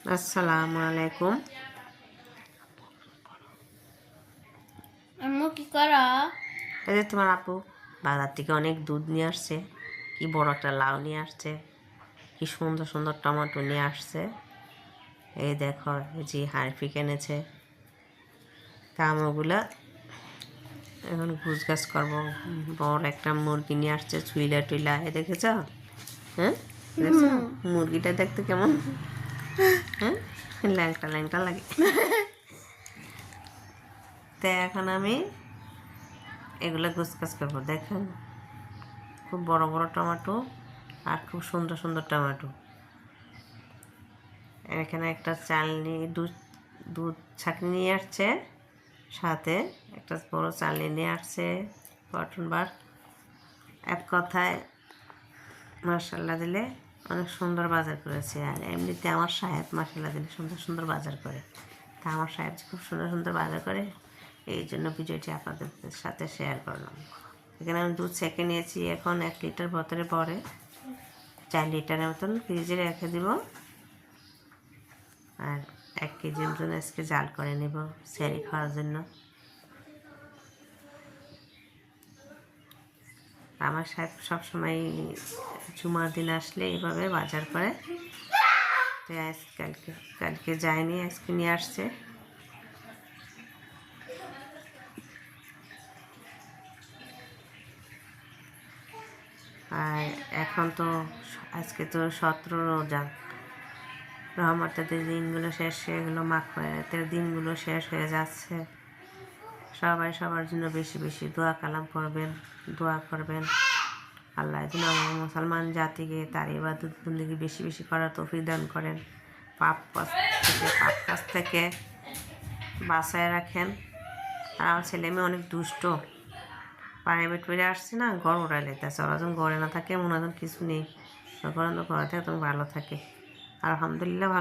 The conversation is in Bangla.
আসসালামু আলাইকুম। আম্মু কি করো? এই যে তোমার আপু বাজার থেকে অনেক দুধ নিয়ে আসছে, কি বড় একটা লাউ নিয়ে আসছে, কি সুন্দর সুন্দর টমেটো নিয়ে আসছে। এই দেখো, এই যে হারপিক এনেছে। তা ওগুলা এখন গুছ গাছ করবো। বড় একটা মুরগি নিয়ে আসছে, ছুইলা টুইলা। এ দেখেছ? হ্যাঁ, দেখছো মুরগিটা দেখতে কেমন? হ্যাঁ, ল্যাংটা ল্যাংটা লাগে। তো এখন আমি এগুলো গুছগাছ করবো। দেখেন, খুব বড় বড় টমেটো আর খুব সুন্দর সুন্দর টমেটো। এখানে একটা চালনি, দুধ দুধ ছাঁকনি নিয়ে আসছে, সাথে একটা বড় চালনি নিয়ে আসছে, কটন বার। এক কথায় মশলা দিলে অনেক সুন্দর বাজার করেছে। আর এমনিতে আমার সাহেব মশলা দিলে সুন্দর সুন্দর বাজার করে। তা আমার সাহেব যে খুব সুন্দর সুন্দর বাজার করে, এই জন্য ভিডিওটি আপনাদের সাথে শেয়ার করলাম। এখানে আমি দুধ ছেঁকে নিয়েছি। এখন 1 লিটার বোতলে পরে 4 লিটারের মতন ফ্রিজে রেখে দিব। আর 1 কেজির মতন আজকে জাল করে নেব স্যারি খাওয়ার জন্য। আমার সাহেব সবসময় জুমার দিন আসলে এইভাবে বাজার করে। তো কালকে কালকে যায়নি, আজকে নিয়ে আসছে। আর এখন তো আজকে তো 17 রোজা, রহমতের দিনগুলো শেষ, সেগুলো মাগফিরাতের দিনগুলো শেষ হয়ে যাচ্ছে। সবাই সবার জন্য বেশি বেশি দোয়া কালাম করবেন, দোয়া করবেন। আল্লাহ যেন আমার মুসলমান জাতিকে তার ইবাদত বন্দেগী বেশি বেশি করার তৌফিক দান করেন। পাপ কাজ থেকে বাঁচায় রাখেন। আর আমার ছেলে মেয়ে অনেক দুষ্ট, প্রাইভেট পড়ে আসছে না, ঘর ওড়াই লেতেছে। ওরা যখন ঘরে না থাকে, মনে হয় কিছু নেই। ঘরে থাকে তখন ভালো থাকে। আলহামদুলিল্লাহ ভালো।